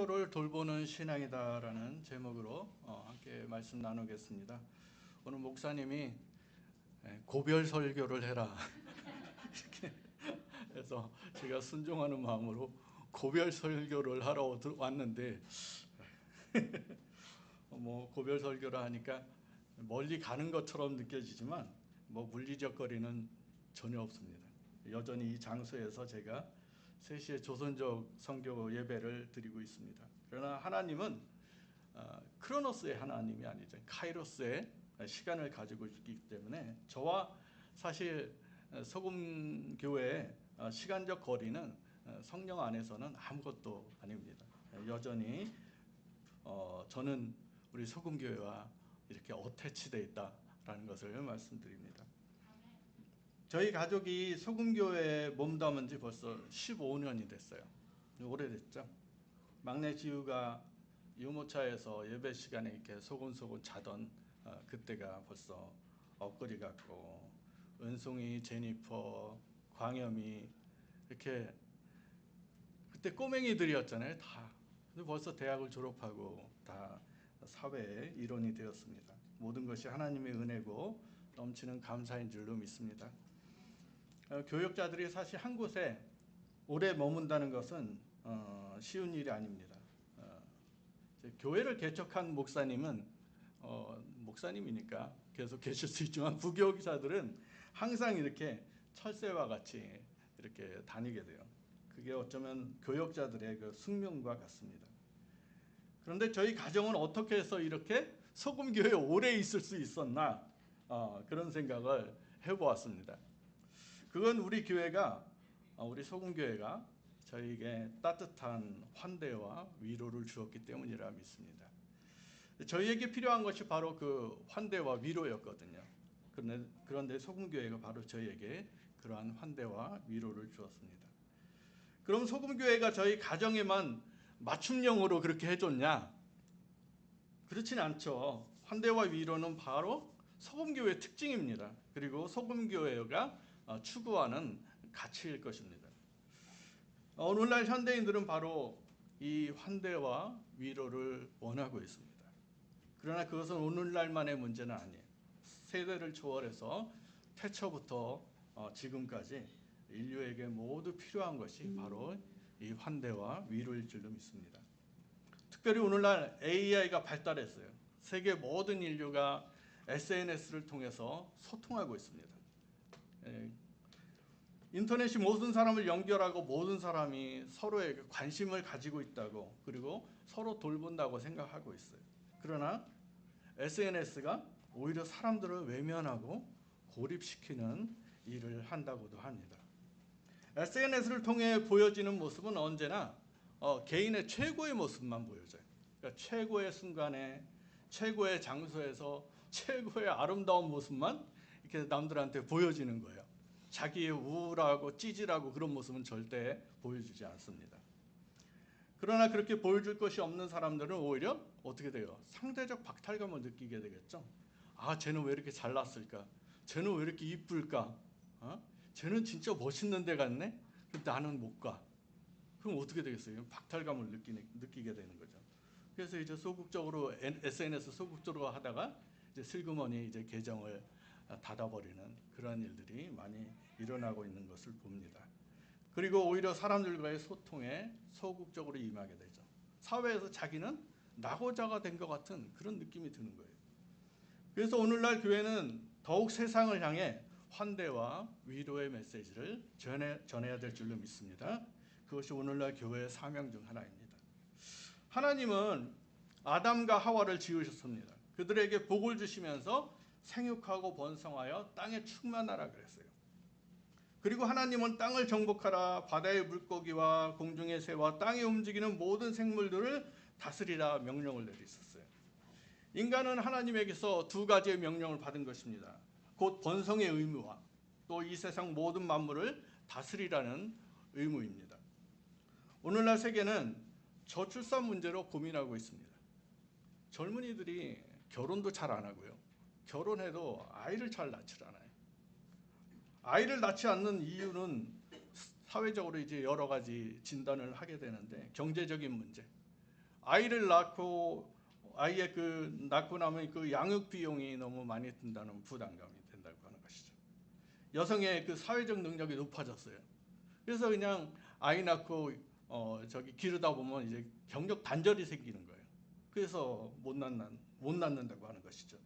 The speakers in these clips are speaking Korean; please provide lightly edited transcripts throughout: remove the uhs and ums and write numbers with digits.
성도를 돌보는 신앙이다라는 제목으로 함께 말씀 나누겠습니다. 오늘 목사님이 고별 설교를 해라 이렇게 해서 제가 순종하는 마음으로 고별 설교를 하러 왔는데 뭐 고별 설교를 하니까 멀리 가는 것처럼 느껴지지만 뭐 물리적 거리는 전혀 없습니다. 여전히 이 장소에서 제가 3시에 조선족 선교 예배를 드리고 있습니다. 그러나 하나님은 크로노스의 하나님이 아니죠. 카이로스의 시간을 가지고 있기 때문에 저와 사실 소금교회의 시간적 거리는 성령 안에서는 아무것도 아닙니다. 여전히 저는 우리 소금교회와 이렇게 어태치되어 있다라는 것을 말씀드립니다. 저희 가족이 소금교회에 몸담은 지 벌써 15년이 됐어요. 오래됐죠. 막내 지우가 유모차에서 예배 시간에 이렇게 소곤소곤 자던 그때가 벌써 엊그리 같고, 은송이, 제니퍼, 광염이 이렇게 그때 꼬맹이들이었잖아요. 다. 근데 벌써 대학을 졸업하고 다 사회의 일원이 되었습니다. 모든 것이 하나님의 은혜고 넘치는 감사인 줄로 믿습니다. 교역자들이 사실 한 곳에 오래 머문다는 것은 쉬운 일이 아닙니다. 교회를 개척한 목사님은 목사님이니까 계속 계실 수 있지만 부교역자들은 항상 이렇게 철새와 같이 이렇게 다니게 돼요. 그게 어쩌면 교역자들의 그 숙명과 같습니다. 그런데 저희 가정은 어떻게 해서 이렇게 소금교회에 오래 있을 수 있었나 그런 생각을 해보았습니다. 그건 우리 교회가, 우리 소금교회가 저희에게 따뜻한 환대와 위로를 주었기 때문이라 믿습니다. 저희에게 필요한 것이 바로 그 환대와 위로였거든요. 그런데 소금교회가 바로 저희에게 그러한 환대와 위로를 주었습니다. 그럼 소금교회가 저희 가정에만 맞춤형으로 그렇게 해줬냐? 그렇진 않죠. 환대와 위로는 바로 소금교회의 특징입니다. 그리고 소금교회가 추구하는 가치일 것입니다. 오늘날 현대인들은 바로 이 환대와 위로를 원하고 있습니다. 그러나 그것은 오늘날만의 문제는 아니에요. 세대를 초월해서 태초부터 지금까지 인류에게 모두 필요한 것이 바로 이 환대와 위로일 줄로 믿습니다. 특별히 오늘날 AI가 발달했어요. 세계 모든 인류가 SNS를 통해서 소통하고 있습니다. 인터넷이 모든 사람을 연결하고 모든 사람이 서로에게 관심을 가지고 있다고, 그리고 서로 돌본다고 생각하고 있어요. 그러나 SNS가 오히려 사람들을 외면하고 고립시키는 일을 한다고도 합니다. SNS를 통해 보여지는 모습은 언제나 개인의 최고의 모습만 보여져요. 그러니까 최고의 순간에, 최고의 장소에서 최고의 아름다운 모습만 이렇게 남들한테 보여지는 거예요. 자기의 우울하고 찌질하고 그런 모습은 절대 보여주지 않습니다. 그러나 그렇게 보여줄 것이 없는 사람들은 오히려 어떻게 돼요? 상대적 박탈감을 느끼게 되겠죠. 아, 쟤는 왜 이렇게 잘났을까? 쟤는 왜 이렇게 이쁠까? 쟤는 진짜 멋있는 데 갔네? 근데 나는 못 가. 그럼 어떻게 되겠어요? 박탈감을 느끼게 되는 거죠. 그래서 이제 소극적으로 SNS 소극적으로 하다가 이제 슬그머니 이제 계정을 닫아버리는 그런 일들이 많이 일어나고 있는 것을 봅니다. 그리고 오히려 사람들과의 소통에 소극적으로 임하게 되죠. 사회에서 자기는 낙오자가 된 것 같은 그런 느낌이 드는 거예요. 그래서 오늘날 교회는 더욱 세상을 향해 환대와 위로의 메시지를 전해야 될 줄로 믿습니다. 그것이 오늘날 교회의 사명 중 하나입니다. 하나님은 아담과 하와를 지으셨습니다. 그들에게 복을 주시면서 생육하고 번성하여 땅에 충만하라 그랬어요. 그리고 하나님은 땅을 정복하라, 바다의 물고기와 공중의 새와 땅에 움직이는 모든 생물들을 다스리라 명령을 내리셨어요. 인간은 하나님에게서 2가지의 명령을 받은 것입니다. 곧 번성의 의무와 또 이 세상 모든 만물을 다스리라는 의무입니다. 오늘날 세계는 저출산 문제로 고민하고 있습니다. 젊은이들이 결혼도 잘 안 하고요. 결혼해도 아이를 잘 낳지 않아요. 아이를 낳지 않는 이유는 사회적으로 이제 여러 가지 진단을 하게 되는데, 경제적인 문제, 아이를 아이의 낳고 나면 그 양육 비용이 너무 많이 든다는 부담감이 된다고 하는 것이죠. 여성의 그 사회적 능력이 높아졌어요. 그래서 그냥 아이 낳고 기르다 보면 이제 경력 단절이 생기는 거예요. 그래서 못 낳는다고 하는 것이죠.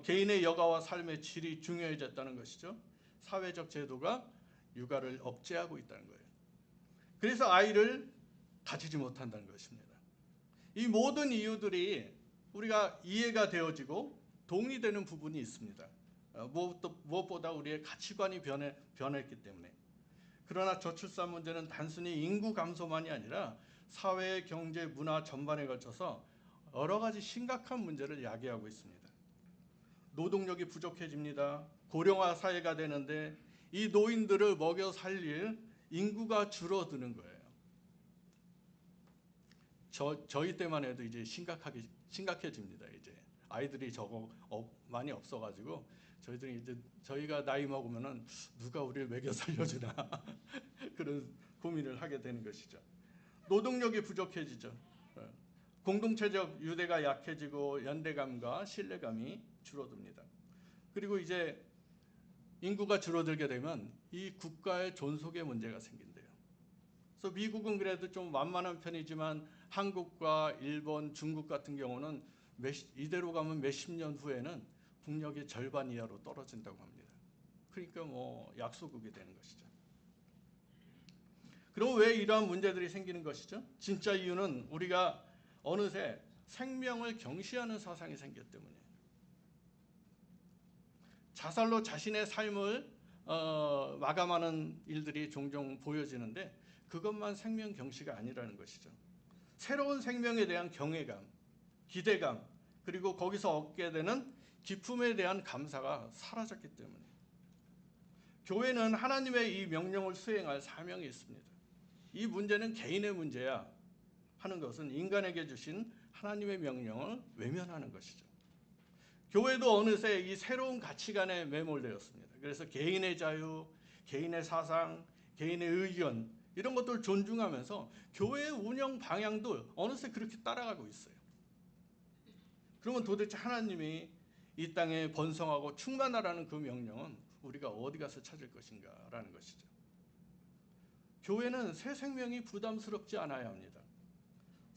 개인의 여가와 삶의 질이 중요해졌다는 것이죠. 사회적 제도가 육아를 억제하고 있다는 거예요. 그래서 아이를 가지지 못한다는 것입니다. 이 모든 이유들이 우리가 이해가 되어지고 동의되는 부분이 있습니다. 무엇보다 우리의 가치관이 변했기 때문에. 그러나 저출산 문제는 단순히 인구 감소만이 아니라 사회, 경제, 문화 전반에 걸쳐서 여러 가지 심각한 문제를 야기하고 있습니다. 노동력이 부족해집니다. 고령화 사회가 되는데 이 노인들을 먹여 살릴 인구가 줄어드는 거예요. 저희 때만 해도 이제 심각해집니다. 이제 아이들이 많이 없어가지고 저희가 나이 먹으면은 누가 우리를 먹여 살려주나 그런 고민을 하게 되는 것이죠. 노동력이 부족해지죠. 공동체적 유대가 약해지고 연대감과 신뢰감이 줄어듭니다. 그리고 이제 인구가 줄어들게 되면 이 국가의 존속의 문제가 생긴대요. 그래서 미국은 그래도 좀 완만한 편이지만 한국과 일본, 중국 같은 경우는 이대로 가면 몇십 년 후에는 국력의 절반 이하로 떨어진다고 합니다. 그러니까 약소국이 되는 것이죠. 그럼 왜 이러한 문제들이 생기는 것이죠? 진짜 이유는 우리가 어느새 생명을 경시하는 사상이 생겼기 때문이에요. 자살로 자신의 삶을 마감하는 일들이 종종 보여지는데 그것만 생명 경시가 아니라는 것이죠. 새로운 생명에 대한 경외감, 기대감, 그리고 거기서 얻게 되는 기쁨에 대한 감사가 사라졌기 때문에 교회는 하나님의 이 명령을 수행할 사명이 있습니다. 이 문제는 개인의 문제야 하는 것은 인간에게 주신 하나님의 명령을 외면하는 것이죠. 교회도 어느새 이 새로운 가치관에 매몰되었습니다. 그래서 개인의 자유, 개인의 사상, 개인의 의견 이런 것들을 존중하면서 교회의 운영 방향도 어느새 그렇게 따라가고 있어요. 그러면 도대체 하나님이 이 땅에 번성하고 충만하라는 그 명령은 우리가 어디 가서 찾을 것인가라는 것이죠. 교회는 새 생명이 부담스럽지 않아야 합니다.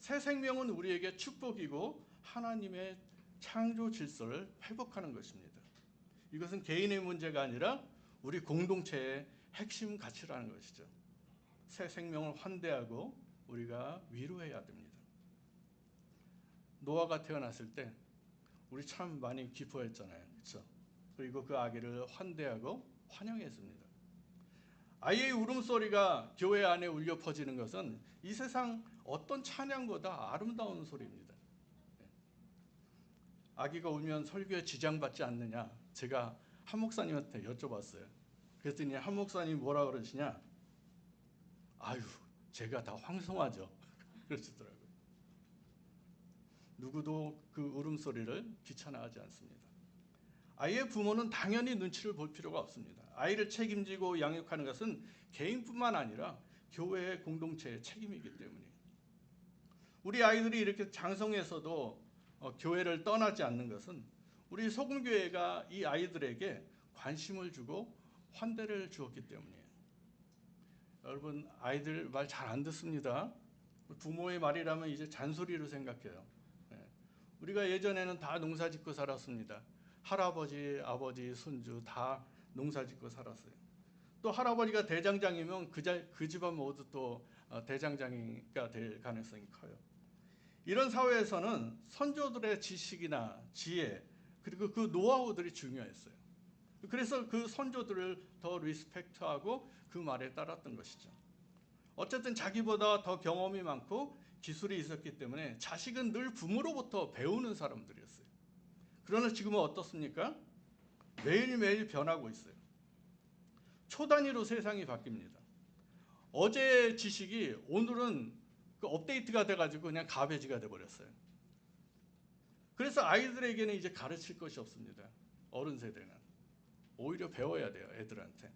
새 생명은 우리에게 축복이고 하나님의 창조 질서를 회복하는 것입니다. 이것은 개인의 문제가 아니라 우리 공동체의 핵심 가치라는 것이죠. 새 생명을 환대하고 우리가 위로해야 됩니다. 노아가 태어났을 때 우리 참 많이 기뻐했잖아요. 그렇죠? 그리고 그 아기를 환대하고 환영했습니다. 아이의 울음소리가 교회 안에 울려 퍼지는 것은 이 세상 어떤 찬양보다 아름다운 소리입니다. 아기가 울면 설교에 지장받지 않느냐? 제가 한 목사님한테 여쭤봤어요. 그랬더니 한 목사님이 뭐라 그러시냐? 아유, 제가 다 황송하죠. 그러시더라고요. 누구도 그 울음소리를 귀찮아하지 않습니다. 아이의 부모는 당연히 눈치를 볼 필요가 없습니다. 아이를 책임지고 양육하는 것은 개인뿐만 아니라 교회의 공동체의 책임이기 때문에 우리 아이들이 이렇게 장성해서도 교회를 떠나지 않는 것은 우리 소금교회가 이 아이들에게 관심을 주고 환대를 주었기 때문이에요. 여러분 아이들 말 잘 안 듣습니다. 부모의 말이라면 이제 잔소리로 생각해요. 우리가 예전에는 다 농사짓고 살았습니다. 할아버지, 아버지, 손주 다 농사짓고 살았어요. 또 할아버지가 대장장이면 그 집안 모두 또 대장장이가 될 가능성이 커요. 이런 사회에서는 선조들의 지식이나 지혜 그리고 그 노하우들이 중요했어요. 그래서 그 선조들을 더 리스펙트하고 그 말에 따랐던 것이죠. 어쨌든 자기보다 더 경험이 많고 기술이 있었기 때문에 자식은 늘 부모로부터 배우는 사람들이었어요. 그러나 지금은 어떻습니까? 매일매일 변하고 있어요. 초단위로 세상이 바뀝니다. 어제의 지식이 오늘은 그 업데이트가 돼가지고 그냥 가베지가 돼버렸어요. 그래서 아이들에게는 이제 가르칠 것이 없습니다. 어른 세대는. 오히려 배워야 돼요, 애들한테.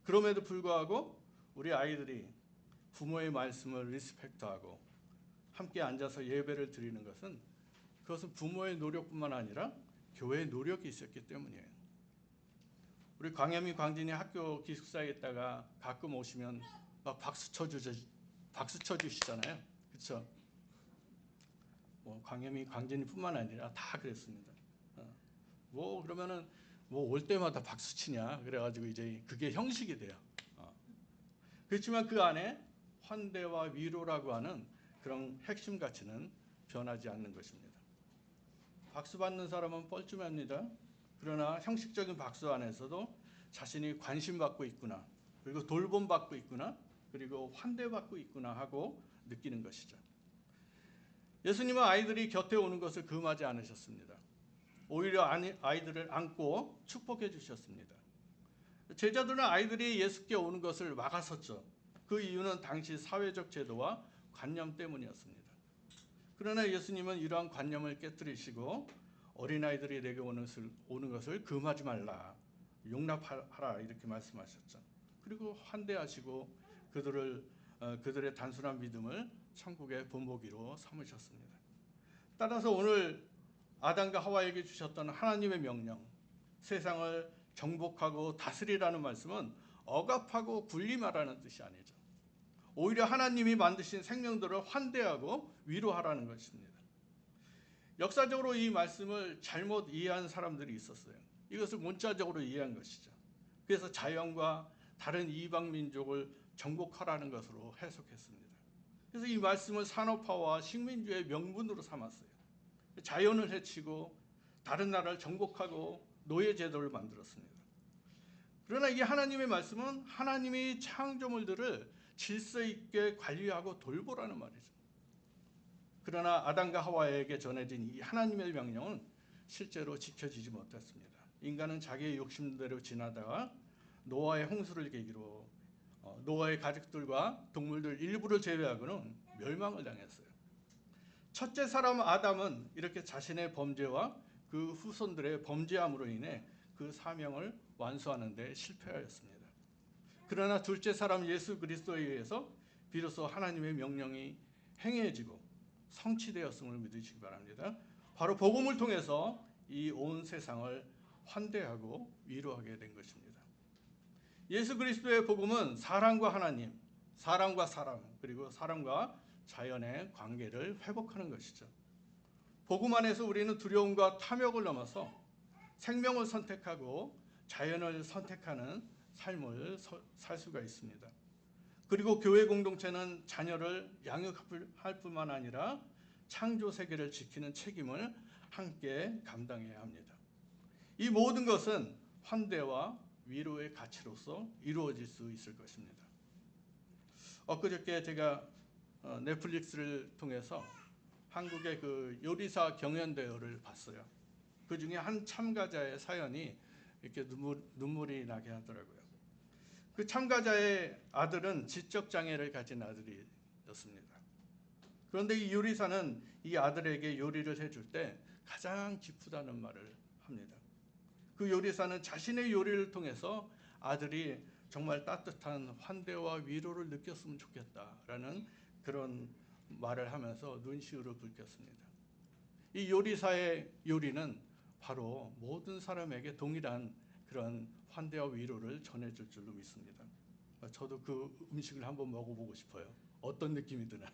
그럼에도 불구하고 우리 아이들이 부모의 말씀을 리스펙트하고 함께 앉아서 예배를 드리는 것은 그것은 부모의 노력뿐만 아니라 교회의 노력이 있었기 때문이에요. 우리 광현미 광진이 학교 기숙사에 있다가 가끔 오시면 막 박수 쳐주시잖아요. 그렇죠? 뭐 광현미 광진이뿐만 아니라 다 그랬습니다. 뭐 그러면은 뭐 올 때마다 박수 치냐 그래가지고 이제 그게 형식이 돼요. 그렇지만 그 안에 환대와 위로라고 하는 그런 핵심 가치는 변하지 않는 것입니다. 박수 받는 사람은 뻘쭘합니다. 그러나 형식적인 박수 안에서도 자신이 관심받고 있구나, 그리고 돌봄받고 있구나, 그리고 환대받고 있구나 하고 느끼는 것이죠. 예수님은 아이들이 곁에 오는 것을 금하지 않으셨습니다. 오히려 아이들을 안고 축복해 주셨습니다. 제자들은 아이들이 예수께 오는 것을 막았었죠. 그 이유는 당시 사회적 제도와 관념 때문이었습니다. 그러나 예수님은 이러한 관념을 깨뜨리시고 어린아이들이 내게 오는 것을 금하지 말라, 용납하라 이렇게 말씀하셨죠. 그리고 환대하시고 그들의 단순한 믿음을 천국의 본보기로 삼으셨습니다. 따라서 오늘 아담과 하와에게 주셨던 하나님의 명령, 세상을 정복하고 다스리라는 말씀은 억압하고 군림하라는 뜻이 아니죠. 오히려 하나님이 만드신 생명들을 환대하고 위로하라는 것입니다. 역사적으로 이 말씀을 잘못 이해한 사람들이 있었어요. 이것을 문자적으로 이해한 것이죠. 그래서 자연과 다른 이방 민족을 정복하라는 것으로 해석했습니다. 그래서 이 말씀을 산업화와 식민주의 명분으로 삼았어요. 자연을 해치고 다른 나라를 정복하고 노예 제도를 만들었습니다. 그러나 이 하나님의 말씀은 하나님이 창조물들을 질서 있게 관리하고 돌보라는 말이죠. 그러나 아담과 하와에게 전해진 이 하나님의 명령은 실제로 지켜지지 못했습니다. 인간은 자기의 욕심대로 지나다가 노아의 홍수를 계기로 노아의 가족들과 동물들 일부를 제외하고는 멸망을 당했어요. 첫째 사람 아담은 이렇게 자신의 범죄와 그 후손들의 범죄함으로 인해 그 사명을 완수하는 데 실패하였습니다. 그러나 둘째 사람 예수 그리스도에 의해서 비로소 하나님의 명령이 행해지고 성취되었음을 믿으시기 바랍니다. 바로 복음을 통해서 이 온 세상을 환대하고 위로하게 된 것입니다. 예수 그리스도의 복음은 사람과 하나님, 사람과 사람, 그리고 사람과 자연의 관계를 회복하는 것이죠. 복음 안에서 우리는 두려움과 탐욕을 넘어서 생명을 선택하고 자연을 선택하는 삶을 살 수가 있습니다. 그리고 교회 공동체는 자녀를 양육할 뿐만 아니라 창조 세계를 지키는 책임을 함께 감당해야 합니다. 이 모든 것은 환대와 위로의 가치로서 이루어질 수 있을 것입니다. 엊그저께 제가 넷플릭스를 통해서 한국의 그 요리사 경연대회를 봤어요. 그 중에 한 참가자의 사연이 이렇게 눈물이 나게 하더라고요. 그 참가자의 아들은 지적 장애를 가진 아들이었습니다. 그런데 이 요리사는 이 아들에게 요리를 해줄 때 가장 기쁘다는 말을 합니다. 그 요리사는 자신의 요리를 통해서 아들이 정말 따뜻한 환대와 위로를 느꼈으면 좋겠다라는 그런 말을 하면서 눈시울을 붉혔습니다. 이 요리사의 요리는 바로 모든 사람에게 동일한 그런 환대와 위로를 전해줄 줄로 믿습니다. 저도 그 음식을 한번 먹어보고 싶어요. 어떤 느낌이 드나.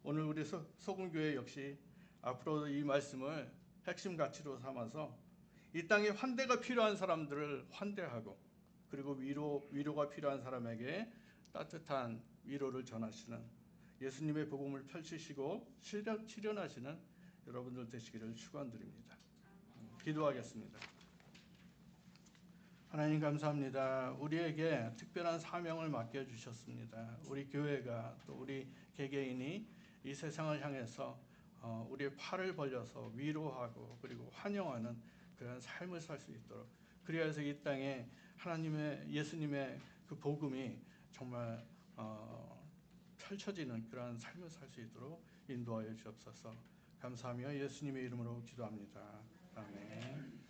오늘 우리 소금교회 역시 앞으로 이 말씀을 핵심 가치로 삼아서 이 땅에 환대가 필요한 사람들을 환대하고, 그리고 위로가 필요한 사람에게 따뜻한 위로를 전하시는 예수님의 복음을 펼치시고 실현하시는 여러분들 되시기를 축원드립니다. 기도하겠습니다. 하나님 감사합니다. 우리에게 특별한 사명을 맡겨주셨습니다. 우리 교회가 또 우리 개개인이 이 세상을 향해서 우리의 팔을 벌려서 위로하고 그리고 환영하는 그런 삶을 살 수 있도록, 그리하여서 이 땅에 하나님의 예수님의 그 복음이 정말 펼쳐지는 그런 삶을 살 수 있도록 인도하여 주옵소서. 감사하며 예수님의 이름으로 기도합니다. 아멘.